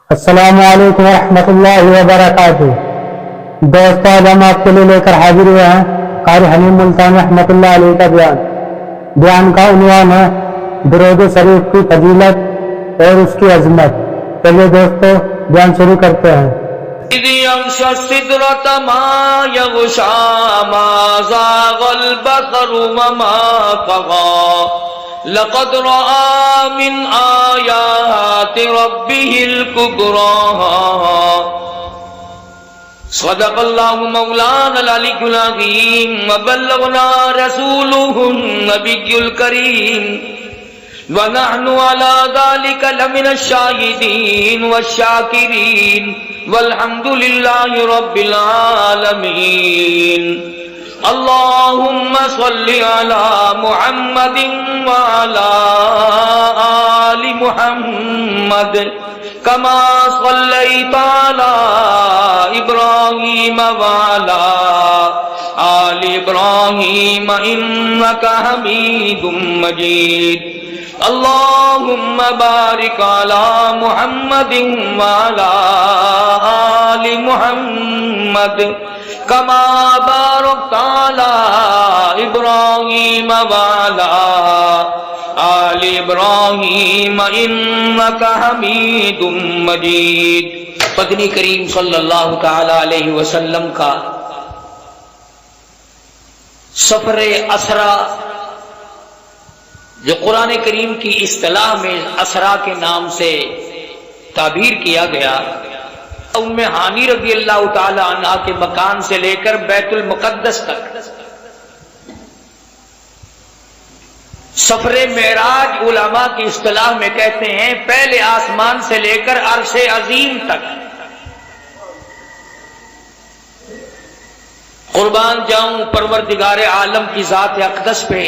अस्सलामु अलैकुम रहमतुल्लाहि व बरकातुहू। दोस्तों, आज हम आपके लिए लेकर हाजिर हुए हैं कारी हनीम मुल्तानी रहमतुल्लाह अलैह का बयान का उन्वान है दुरूद शरीफ की फजीलत और उसकी अजमत। चलिए दोस्तों, बयान शुरू करते हैं। लक़द रआ मिन आयाति रब्बिहिल कुबरा। सदक़ल्लाहु मौलानल अलीयुल अज़ीम व बल्लगना रसूलुहुन नबियुल करीम व नहनु अला ज़ालिका लमिनश शाहिदीन वश्शाकिरीन वल्हम्दुलिल्लाहि रब्बिल आलमीन। अल्लाहुम्मा सल्लि अला मुहम्मदिन व अला आलि मुहम्मद कमा सल्लैता अला इब्राहीम व अला आलि इब्राहीम इन्नका हमीदुम मजीद। अल्लाहुम्मा बारिक अला मुहम्मदिन व अला आलि मुहम्मद कमा बारकता अला इब्राहीम व अला आलि इब्राहीम इन्नका हमीदुम मजीद। पदनी करीम सल्लल्लाहु तआला अलैहि वसल्लम का सफरे असरा, जो कुरान करीम की इस्तिलाह में असरा के नाम से ताबीर किया गया, उम्मे हानी रज़ी अल्लाह ताला अन्हा के मकान से लेकर बैतुल मुक़द्दस तक सफरे मेराज उलमा की इस्तिलाह में कहते हैं पहले आसमान से लेकर अर्शे अजीम तक। कुर्बान जाऊं परवरदिगारे आलम की जात अक़दस पे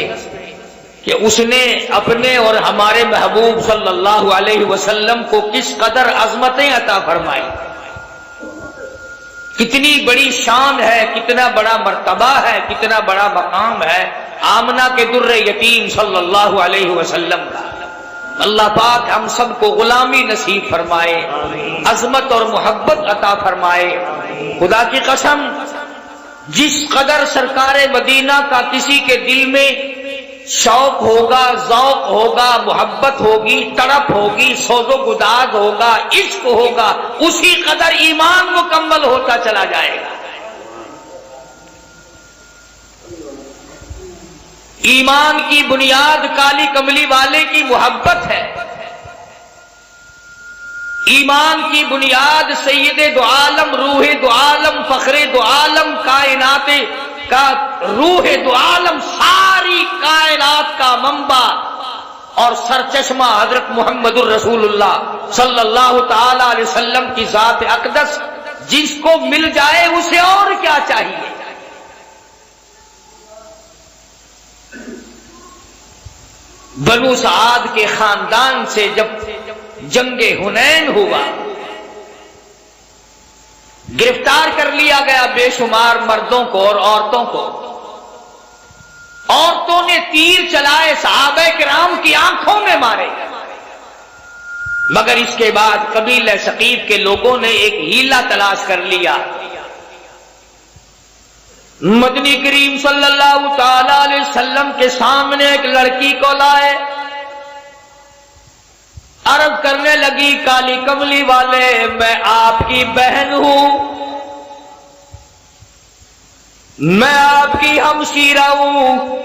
कि उसने अपने और हमारे महबूब सल्लल्लाहु अलैहि वसल्लम को किस कदर अजमतें अता फरमाई। कितनी बड़ी शान है, कितना बड़ा मर्तबा है, कितना बड़ा मकाम है आमना के दुर्रे यतीम सल्लल्लाहु अलैहि वसल्लम का। अल्लाह पाक हम सबको गुलामी नसीब फरमाए, अजमत और मोहब्बत अता फरमाए। खुदा की कसम, जिस कदर सरकारे मदीना का किसी के दिल में शौक होगा, ज़ौक़ होगा, मोहब्बत होगी, तड़प होगी, सोज़ो गुदाज होगा, इश्क होगा, उसी कदर ईमान मुकम्मल होता चला जाएगा। ईमान की बुनियाद काली कमली वाले की मोहब्बत है। ईमान की बुनियाद सैयदे दो आलम, रूहे दो आलम, फखरे दो आलम, कायनाते का रूह दो आलम, सारी कायनात का मंबा और सरचश्मा हजरत मुहम्मदुर रसूलुल्लाह सल्लल्लाहु ताला अलैहि वसल्लम की जात अक़दस, जिसको मिल जाए उसे और क्या चाहिए। बनु सआद के खानदान से जब जंगे हुनैन हुआ, गिरफ्तार कर लिया गया बेशुमार मर्दों को और औरतों को। औरतों ने तीर चलाए, सहाबा किराम की आंखों में मारे। मगर इसके बाद कबीले सकीफ के लोगों ने एक हीला तलाश कर लिया। मदनी करीम सल्लल्लाहु ताला अलैहि वसल्लम के सामने एक लड़की को लाए। अर्ज करने लगी, काली कमली वाले, मैं आपकी बहन हूं, मैं आपकी हमशीरा हूं।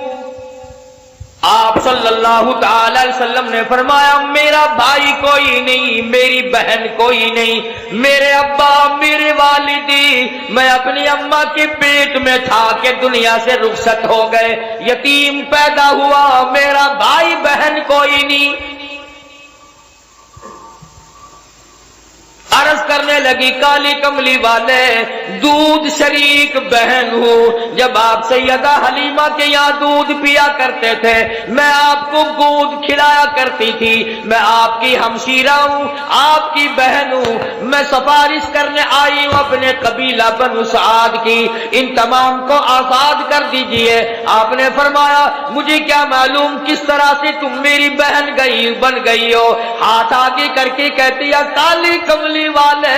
आप सल्लल्लाहु ताला अलैहि वसल्लम ने फरमाया, मेरा भाई कोई नहीं, मेरी बहन कोई नहीं, मेरे अब्बा, मेरे वालिदी, मैं अपनी अम्मा के पेट में था कि दुनिया से रुखसत हो गए, यतीम पैदा हुआ, मेरा भाई बहन कोई नहीं। अर्ज करने कहने लगी काली कमली वाले दूध शरीक बहन हूं, जब आप सैयदा हलीमा के यहाँ दूध पिया करते थे मैं आपको दूध खिलाया करती थी। मैं आपकी हमशीरा हूं, आपकी बहन हूं। मैं सिफारिश करने आई हूं अपने कबीला बनु सआद की, इन तमाम को आजाद कर दीजिए। आपने फरमाया मुझे क्या मालूम किस तरह से तुम मेरी बहन बन गई हो। हाथ आगे करके कहती है काली कमली वाले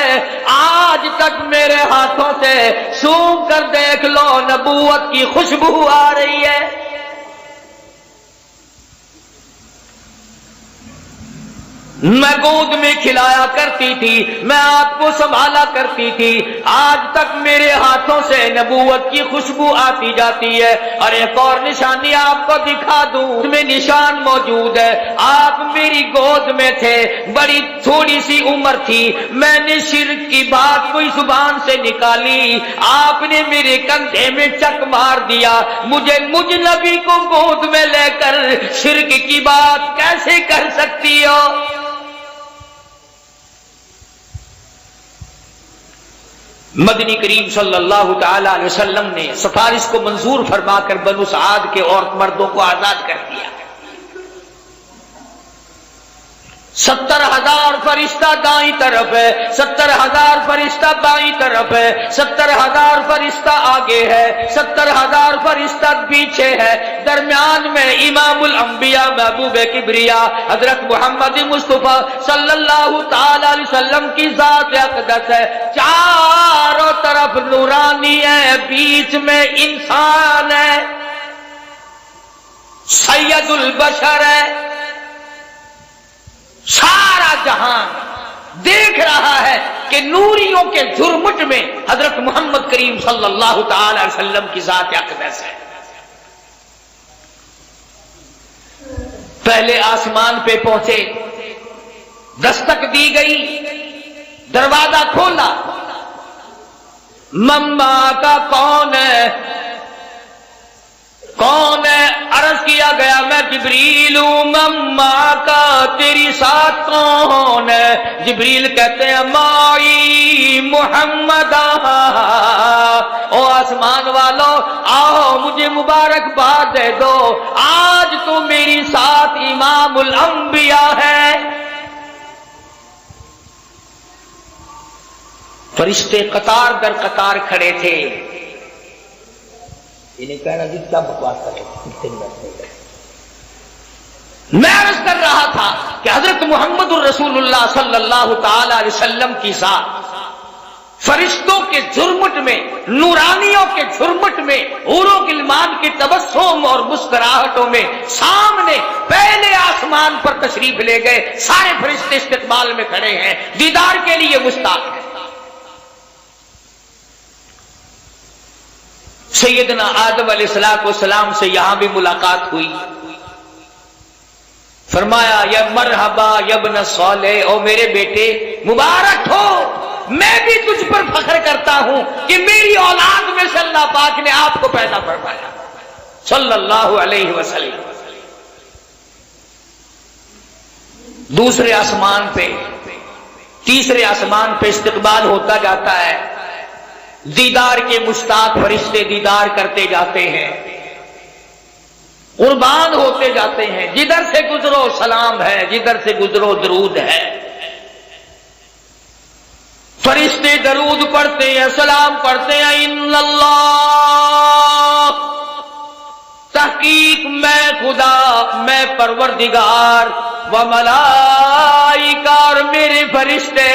आज तक मेरे हाथों से सूंघ कर देख लो, नबूवत की खुशबू आ रही है। मैं गोद में खिलाया करती थी, मैं आपको संभाला करती थी, आज तक मेरे हाथों से नबूवत की खुशबू आती जाती है। और एक और निशानी आपको दिखा दूं, उसमें निशान मौजूद है। आप मेरी गोद में थे, बड़ी थोड़ी सी उम्र थी, मैंने शिर्क की बात कोई जुबान से निकाली, आपने मेरे कंधे में चक मार दिया। मुझ नबी को गोद में लेकर शिर्क की बात कैसे कर सकती हो। मदनी करीम सल्लल्लाहु ताला अलैहि वसल्लम ने सिफारिश को मंजूर फरमाकर बनु सआद के औरत मर्दों को आजाद कर दिया। 70,000 फरिश्ता दाईं तरफ है, 70,000 फरिश्ता बाईं तरफ है, 70,000 फरिश्ता आगे है, 70,000 फरिश्ता पीछे है। दरमियान में इमामुल अंबिया महबूब किबरिया हजरत मोहम्मद मुस्तफा सल्लल्लाहु ताला अलैहि वसल्लम की जात अक़दस है। चारों तरफ नूरानी है, बीच में इंसान है, सैयदुल बशर है। सारा जहान देख रहा है कि नूरियों के झुरमुट में हजरत मोहम्मद करीम सल्लल्लाहु ताला अलैहि वसल्लम की जात अक़दस है। पहले आसमान पे पहुंचे, दस्तक दी गई, दरवाजा खोला। मम्मा का कौन है, कौन है? अर्ज किया गया मैं जिब्रील हूं। मम्मा का तेरी साथ कौन है? जिब्रील कहते हैं माई मोहम्मद। ओ आसमान वालों आओ मुझे मुबारकबाद दे दो, आज तो मेरी साथ इमामुल अंबिया है। फरिश्ते कतार दर कतार खड़े थे। इन्हें कहना जी क्या बकवास कर रहे, मैं अर्ज कर रहा था कि हजरत मोहम्मद रसूलुल्लाह सल्लल्लाहु ताला अलैहि वसल्लम की साथ फरिश्तों के झुरमुट में, नूरानियों के झुरमुट में, हूरों गिलमान के तबस्सुम और मुस्कुराहटों में सामने पहले आसमान पर तशरीफ ले गए। सारे फरिश्ते इस्तकबाल में खड़े हैं, दीदार के लिए मुश्ताक हैं। सैयदना आदम अलैहिस्सलाम से यहां भी मुलाकात हुई। फरमाया या मरहबा यब्न साले, ओ मेरे बेटे मुबारक हो, मैं भी तुझ पर फख्र करता हूं कि मेरी औलाद में से अल्लाह पाक ने आपको पैदा फरमाया सल्लल्लाहु अलैहि वसल्लम। दूसरे आसमान पे, तीसरे आसमान पे इस्तकबाल होता जाता है। दीदार के मुश्ताक फरिश्ते दीदार करते जाते हैं, कुर्बान होते जाते हैं। जिधर से गुजरो सलाम है, जिधर से गुजरो दरूद है। फरिश्ते दरूद पढ़ते हैं, सलाम पढ़ते हैं। इन्नल्लाह, तहकीक मैं खुदा, मैं परवरदिगार, व मलाइका और मेरे फरिश्ते,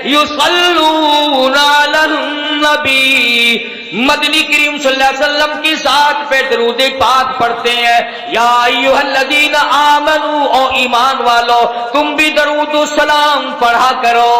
युसल्लूना अलन नबी, मदनी करीम सल्लल्लाहु अलैहि वसल्लम की साथ पे दरूद पाक पढ़ते हैं। या अय्युहल्लज़ीना आमनू, ओ ईमान वालो तुम भी दरूद सलाम पढ़ा करो।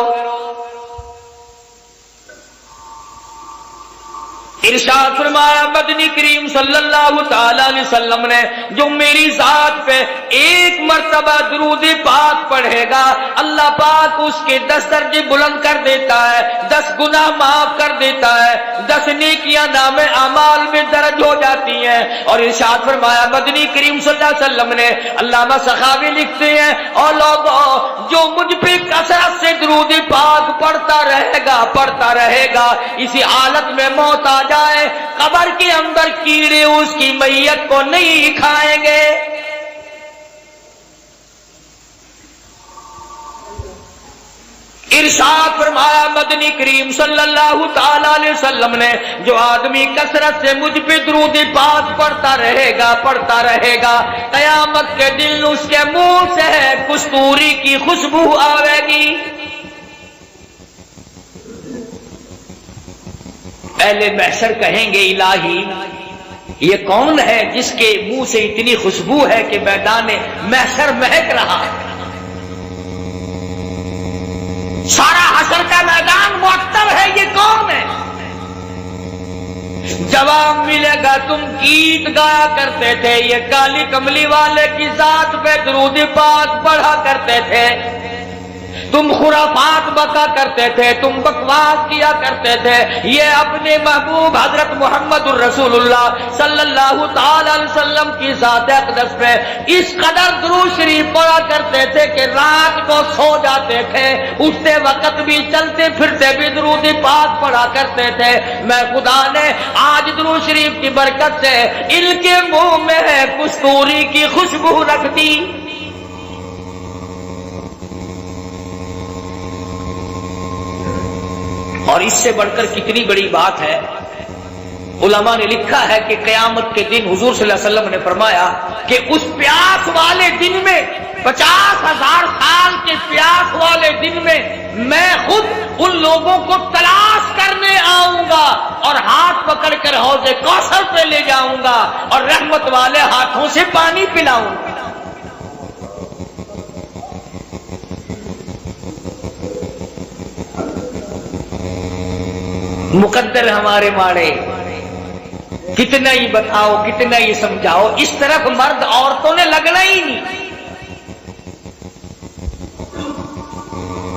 इरशाद फरमाया मदनी करीम सल्लल्लाहु ताला अलैहि वसल्लम ने, जो मेरी जात पे एक मर्तबा दरूद पाक पढ़ेगा अल्लाह पाक उसके 10 दर्जे बुलंद कर देता है, 10 गुनाह माफ कर देता है, 10 नेकियां नामे अमाल में दर्ज हो जाती हैं। और इरशाद फरमाया मदनी करीम सल्लल्लाहु अलैहि वसल्लम ने, अल्लामा सखावी लिखते हैं, और लोगों जो मुझ पे कसरत से दरूद पाक पढ़ता रहेगा। इसी हालत में मौत आ जाए, कब्र के अंदर कीड़े उसकी मैयत को नहीं खाएंगे। इरशाद फरमाया मदनी करीम सल्लल्लाहु ताला अलैहि वसल्लम ने, जो आदमी कसरत से मुझ पे दुरूद पाक पढ़ता रहेगा, कयामत के दिन उसके मुंह से कस्तूरी की खुशबू आवेगी। पहले महशर कहेंगे, इलाही ये कौन है जिसके मुंह से इतनी खुशबू है कि मैदान महशर महक रहा है। सारा हशर का मैदान मुअत्तल है, ये कौन है? जवाब मिलेगा, तुम गीत गाया करते थे, ये काली कमली वाले की जात पे दुरूद पाक पढ़ा करते थे, तुम खुराफात बका करते थे, तुम बकवास किया करते थे। ये अपने महबूब हजरत मोहम्मद रसूलुल्लाह सल्लल्लाहु ताला अलैहि वसल्लम की ज़ात अक़दस पे इस कदर दुरूद शरीफ पढ़ा करते थे कि रात को सो जाते थे, उठते वक्त भी चलते फिरते भी दुरूद पाक पढ़ा करते थे। मैं खुदा ने आज दुरूद शरीफ की बरकत से इनके मुंह में कस्तूरी की खुशबू रख दी। और इससे बढ़कर कितनी बड़ी बात है, उलमा ने लिखा है कि क़यामत के दिन हुजूर सल्लल्लाहु अलैहि वसल्लम ने फरमाया कि उस प्यास वाले दिन में, 50,000 साल के प्यास वाले दिन में, मैं खुद उन लोगों को तलाश करने आऊंगा और हाथ पकड़कर हौज़े कौसर पे ले जाऊंगा और रहमत वाले हाथों से पानी पिलाऊंगा। मुकद्दर हमारे माड़े, कितना ही बताओ, कितना ही समझाओ, इस तरफ मर्द औरतों ने लगना ही नहीं।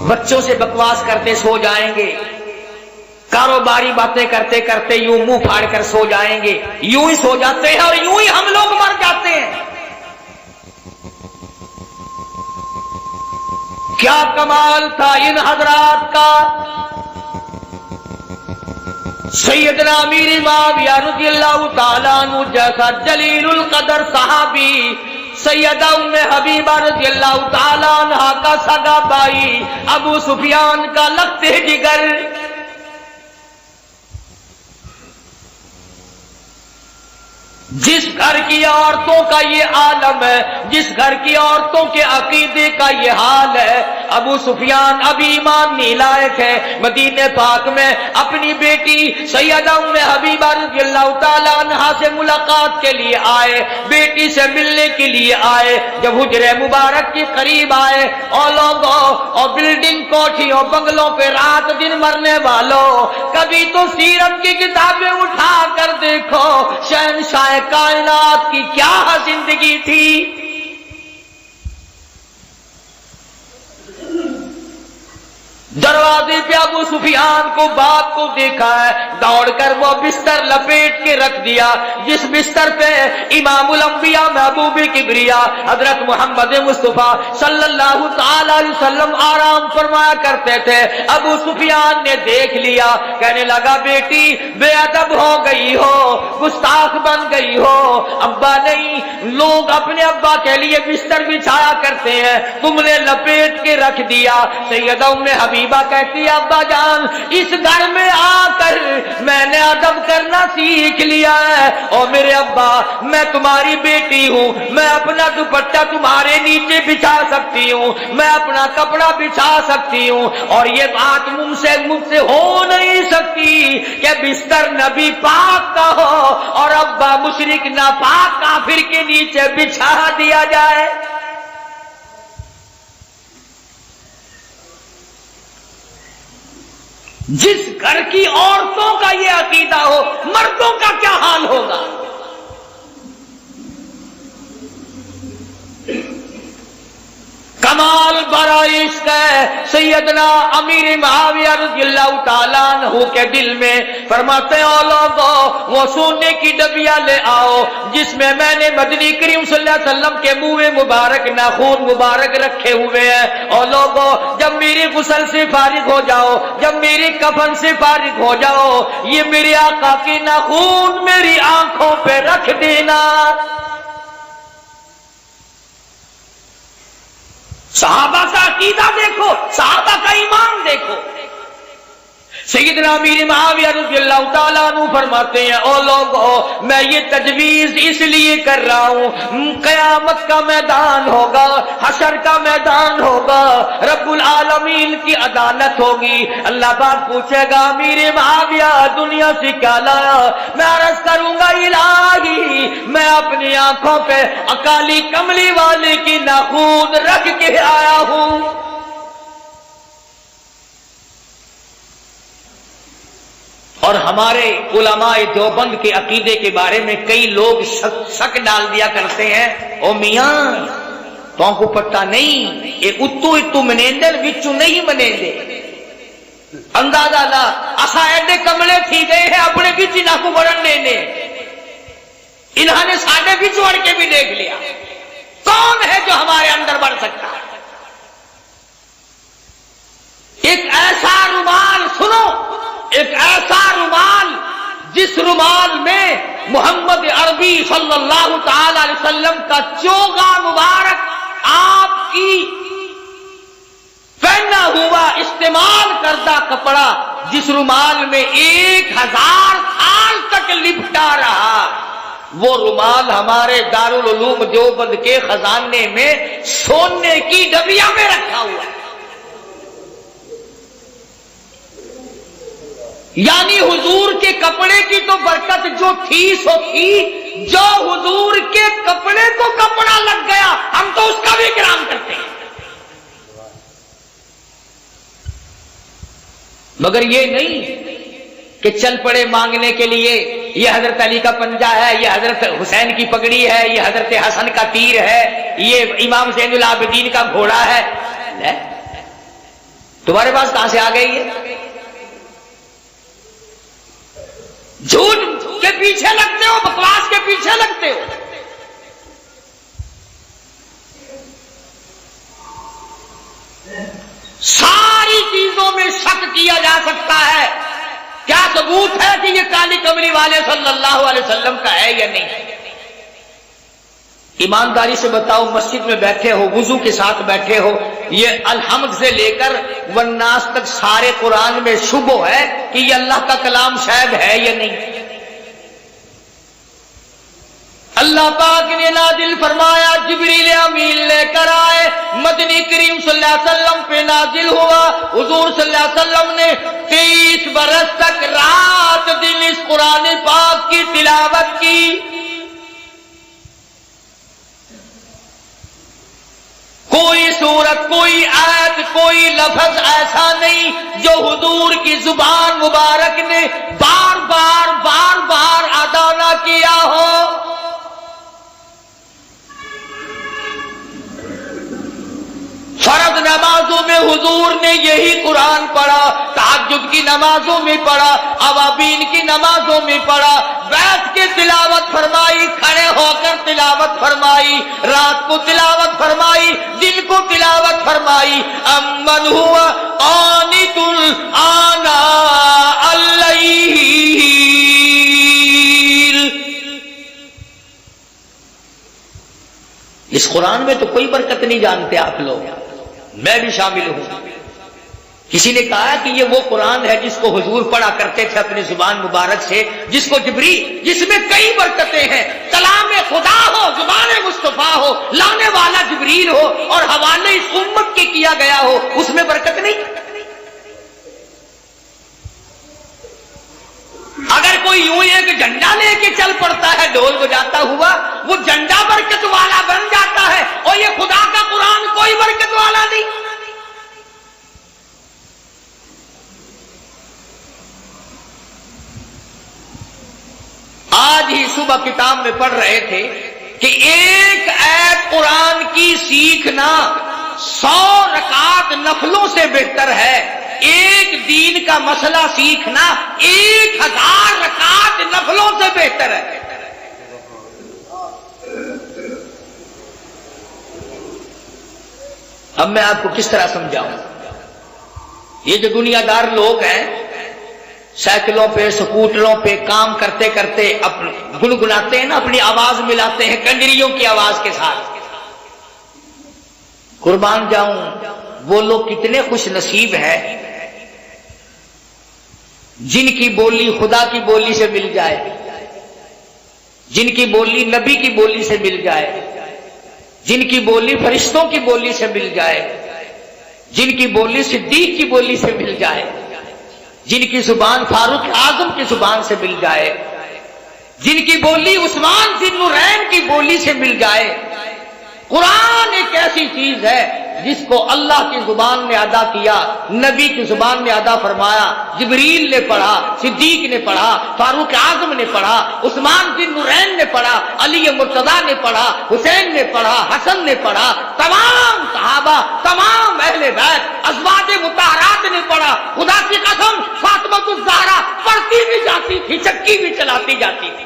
बच्चों से बकवास करते सो जाएंगे, कारोबारी बातें करते करते यूं मुंह फाड़ कर सो जाएंगे, यूं ही सो जाते हैं और यूं ही हम लोग मर जाते हैं। क्या कमाल था इन हजरात का। सैयदना अमीर मुआविया रज़ियल्लाहु ताला अन्हु जैसा जलीलुल कदर सहाबी, सैयदा उम्मे हबीबा रज़ियल्लाहु ताला अन्हा का सगा भाई अबू सुफियान का लख्ते जिगर, जिस घर की औरतों का ये आलम है, जिस घर की औरतों के अकीदे का ये हाल है, अबू सुफियान अभी ईमान नहीं लायक है। मदीने पाक में अपनी बेटी सैयदा उम्मे हबीबा रज़ियल्लाहु ताला अन्हा से मुलाकात के लिए आए, बेटी से मिलने के लिए आए। जब हुजरे मुबारक के करीब आए, और लोगों और बिल्डिंग कोठियों बंगलों पे रात दिन मरने वालों, कभी तो सीरत की किताबें उठा कर देखो, शहंशाह कायनात की क्या जिंदगी थी। दरवाजे पे अबू सुफियान को बाप को देखा है, दौड़कर वो बिस्तर लपेट के रख दिया, जिस बिस्तर पे इमामुल अंबिया महबूब किबरिया हजरत मोहम्मद मुस्तफा सल्लल्लाहु ताला अलैहि वसल्लम आराम फरमाया करते थे। अबू सुफियान ने देख लिया, कहने लगा बेटी बेअदब हो गई हो, गुस्ताख बन गई हो। अब्बा नहीं, लोग अपने अब्बा के लिए बिस्तर बिछाया करते हैं, तुमने लपेट के रख दिया। सैयदा उम्मे हबीबा कहती है अब्बा जान, इस घर में आकर मैंने अदब करना सीख लिया है। और मेरे अब्बा, मैं तुम्हारी बेटी हूँ, मैं अपना दुपट्टा तुम्हारे नीचे बिछा सकती हूँ, मैं अपना कपड़ा बिछा सकती हूँ, और ये बात मुझसे हो नहीं सकती कि बिस्तर नबी पाक का हो और अब्बा मुशरिक नापाक काफिर के नीचे बिछा दिया जाए। जिस घर की औरतों का ये अकीदा हो, मर्दों का क्या हाल होगा। कमाल बरा इश्क है सैयदना अमीर मुआविया रज़ियल्लाहु ताला अन्हु के दिल में। फरमाते हैं, ओ लोगों, वो सोने की डबिया ले आओ जिसमें मैंने मदनी करीम सल्लल्लाहु अलैहि वसल्लम के मुंह मुबारक नाखून मुबारक रखे हुए हैं। और लोगों, जब मेरी गुस्ल से फारिग हो जाओ, जब मेरी कफन से फारिग हो जाओ, ये मेरे आका के नाखून मेरी आंखों पे रख देना। सहाबा का अकीदा देखो, सहाबा का ईमान देखो। सैयदना अमीर मुआविया रज़ियल्लाहु ताला अन्हु फरमाते हैं, ओ लोगों, मैं ये तजवीज इसलिए कर रहा हूं, कयामत का मैदान होगा, हशर का मैदान होगा, रब्बुल आलमीन की अदालत होगी। अल्लाह पाक पूछेगा, अमीर मुआविया दुनिया से क्या लाया? मैं अर्ज करूंगा, इलाही, मैं अपनी आंखों पे अकाली कमली वाले की नाखून रख के आया हूं। और हमारे उलमाए देवबंद के अकीदे के बारे में कई लोग शक डाल दिया करते हैं, ओ मियां तो को पता नहीं, ये उत्तू इतू मनेंदर विचू नहीं मनेंदे। अंदाजा ला, असा एडे कमले थी गए हैं अपने बिच ना को बढ़न देने, इन्होंने साढ़े बिच बढ़ के भी देख लिया। कौन है जो हमारे अंदर बढ़ सकता है? एक ऐसा रुमाल, सुनो, एक ऐसा रुमाल जिस रुमाल में मोहम्मद अरबी सल्लल्लाहु ताला अलैहि वसल्लम का चोगा मुबारक आपकी पहना हुआ इस्तेमाल करदा कपड़ा, जिस रुमाल में 1000 साल तक लिपटा रहा, वो रुमाल हमारे दारुल उलूम देवबंद के खजाने में सोने की डबिया में रखा हुआ है। यानी हुजूर के कपड़े की तो बरकत जो थी सो थी, जो हुजूर के कपड़े को कपड़ा लग गया, हम तो उसका भी इकराम करते हैं। मगर ये नहीं कि चल पड़े मांगने के लिए, ये हजरत अली का पंजा है, ये हजरत हुसैन की पगड़ी है, ये हजरत हसन का तीर है, ये इमाम ज़ैनुल आबिदीन का घोड़ा है। तुम्हारे पास कहां से आ गई है? झूठ के पीछे लगते हो, बकवास के पीछे लगते हो। सारी चीजों में शक किया जा सकता है। क्या सबूत है कि ये काली कमली वाले सल्लल्लाहु अलैहि वसल्लम का है या नहीं? ईमानदारी से बताओ, मस्जिद में बैठे हो, वुजू के साथ बैठे हो, ये अलहम्द से लेकर वन्नास तक सारे कुरान में शुबो है कि ये अल्लाह का कलाम शायद है या नहीं? अल्लाह पाक ने नाजिल फरमाया, जिब्रील अमीन लेकर आए, मदनी करीम सल्लल्लाहु अलैहि वसल्लम पे नाजिल हुआ। हुजूर सल्लल्लाहु अलैहि वसल्लम ने 23 बरस तक रात दिन इस कुरान पाक की तिलावत की। कोई सूरत, कोई आयत, कोई लफ्ज ऐसा नहीं जो हुजूर की जुबान मुबारक ने बार बार अदा ना किया हो। फर्ज नमाजों में हुजूर ने यही कुरान पढ़ा, तहज्जुद की नमाजों में पढ़ा, अवाबीन की नमाजों में पढ़ा, बैठ के तिलावत फरमाई, खड़े होकर तिलावत फरमाई, रात को तिलावत फरमाई, दिन को तिलावत फरमाई। अम्मन हुआ आनितुल आना अल्लैल। इस कुरान में तो कोई बरकत नहीं जानते आप लोग, मैं भी शामिल हूं। किसी ने कहा कि ये वो कुरान है जिसको हुजूर पढ़ा करते थे अपनी जुबान मुबारक से, जिसको जिसमें कई बरकतें हैं, कलाम खुदा हो, जुबान मुस्तफा हो, लाने वाला जिब्रील हो और हवाले इस उम्मत के किया गया हो, उसमें बरकत नहीं। अगर कोई यूं एक झंडा लेके चल पड़ता है ढोल बजाता हुआ, वो झंडा बरकत वाला बन जाता है, और ये खुदा का कुरान कोई बरकत वाला नहीं। आज ही सुबह किताब में पढ़ रहे थे कि एक आयत कुरान की सीखना 100 रकात नफलों से बेहतर है एक दीन का मसला सीखना 1000 रकात नफलों से बेहतर है। अब मैं आपको किस तरह समझाऊं? ये जो दुनियादार लोग हैं साइकिलों पे स्कूटरों पे काम करते करते अपने गुनगुनाते हैं ना, अपनी आवाज मिलाते हैं कंजरियों की आवाज के साथ। कुर्बान जाऊं, वो लोग कितने खुश नसीब हैं जिनकी बोली खुदा की बोली से मिल जाए, जिनकी बोली नबी की बोली से मिल जाए, जिनकी बोली फरिश्तों की बोली से मिल जाए, जिनकी बोली सिद्दीक की बोली से मिल जाए, जिनकी जुबान फारूक आजम की जुबान से मिल जाए, जिनकी बोली उस्मान ज़िन्नुरैन की बोली से मिल जाए। कुरान एक ऐसी चीज है जिसको अल्लाह की जुबान ने अदा किया, नबी की जुबान ने अदा फरमाया, जिब्रील ने पढ़ा, सिद्दीक ने पढ़ा, फारूक आजम ने पढ़ा, उस्मान ज़िन्नुरैन ने पढ़ा, अली मुर्तजा ने पढ़ा, हुसैन ने पढ़ा, हसन ने पढ़ा, तमाम सहाबा, तमाम अहले बैत, अज़वाज मुताहरात ने पढ़ा। खुदा की कसम फातिमा ज़हरा पढ़ती भी जाती थी, चक्की भी चलाती जाती थी।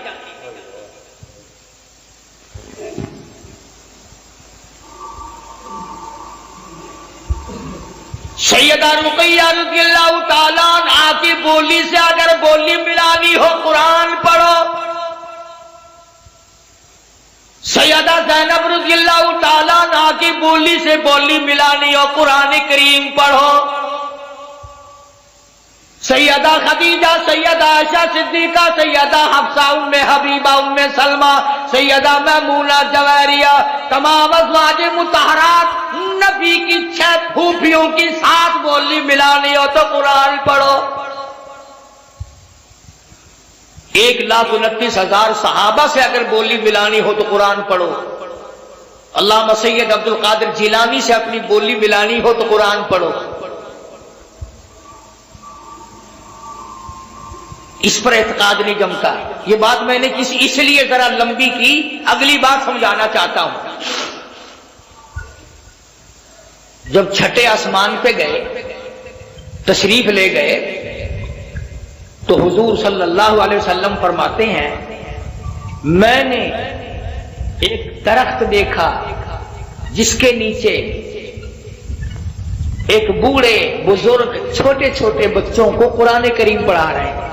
सैयदा रुकैया रज़ियल्लाहु ताला अन्हा की बोली से अगर बोली मिलानी हो कुरान पढ़ो। सैयदा ज़ैनब रज़ियल्लाहु ताला अन्हा की बोली से बोली मिलानी हो कुरान करीम पढ़ो। सैयदा खदीजा, सैयदा आयशा सिद्दीका, सैयदा हफ्सा, उम्मे हबीबा, उम्मे सलमा, सैयदा मैमूना जवैरिया, तमाम अज़वाज मुताहरात नबी की 6 फूफियों की 7 बोली मिलानी हो तो कुरान पढ़ो। 1,29,000 सहाबा से अगर बोली मिलानी हो तो कुरान पढ़ो। अल्लामा सैयद अब्दुल कादिर जिलानी से अपनी बोली मिलानी हो तो कुरान पढ़ो। इस पर एतकाद नहीं जमता। ये बात मैंने इसलिए जरा लंबी की, अगली बात समझाना चाहता हूं। जब छठे आसमान पे गए, तशरीफ ले गए, तो हुजूर सल्लल्लाहु अलैहि वसल्लम फरमाते हैं मैंने एक दरख्त देखा जिसके नीचे एक बूढ़े बुजुर्ग छोटे छोटे बच्चों को कुरान करीम पढ़ा रहे हैं।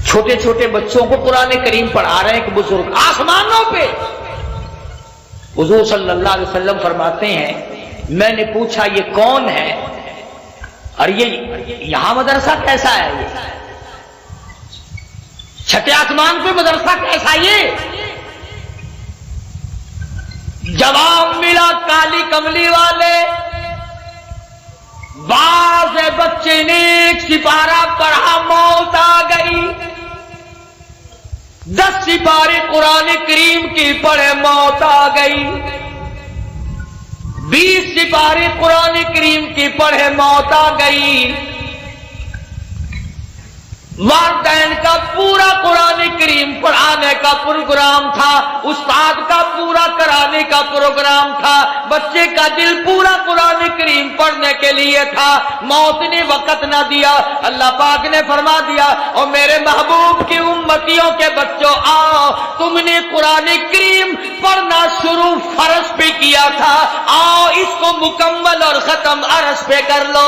छोटे छोटे बच्चों को कुरान करीम पढ़ा रहे हैं एक बुजुर्ग आसमानों पे। हुजूर सल्लल्लाहु अलैहि वसल्लम फरमाते हैं मैंने पूछा ये कौन है और ये यहां मदरसा कैसा है? ये छठे आसमान पे मदरसा कैसा? ये जवाब मिला काली कमली वाले बाज बच्चे ने एक सिपारा पढ़ा, मौत आ गई। 10 सिपारे कुरान करीम की पढ़े, मौत आ गई। 20 सिपारे कुरान करीम की पढ़े, मौत आ गई। वालिदैन का पूरा कुरान करीम पढ़ाने का प्रोग्राम था, उस्ताद का पूरा कराने का प्रोग्राम था, बच्चे का दिल पूरा कुरान करीम पढ़ने के लिए था। मौत ने वक्त ना दिया। अल्लाह पाक ने फरमा दिया और मेरे महबूब की उम्मतियों के बच्चों आओ, तुमने कुरान करीम पढ़ना शुरू फर्श पे किया था, आओ इसको मुकम्मल और खत्म अर्श पे कर लो।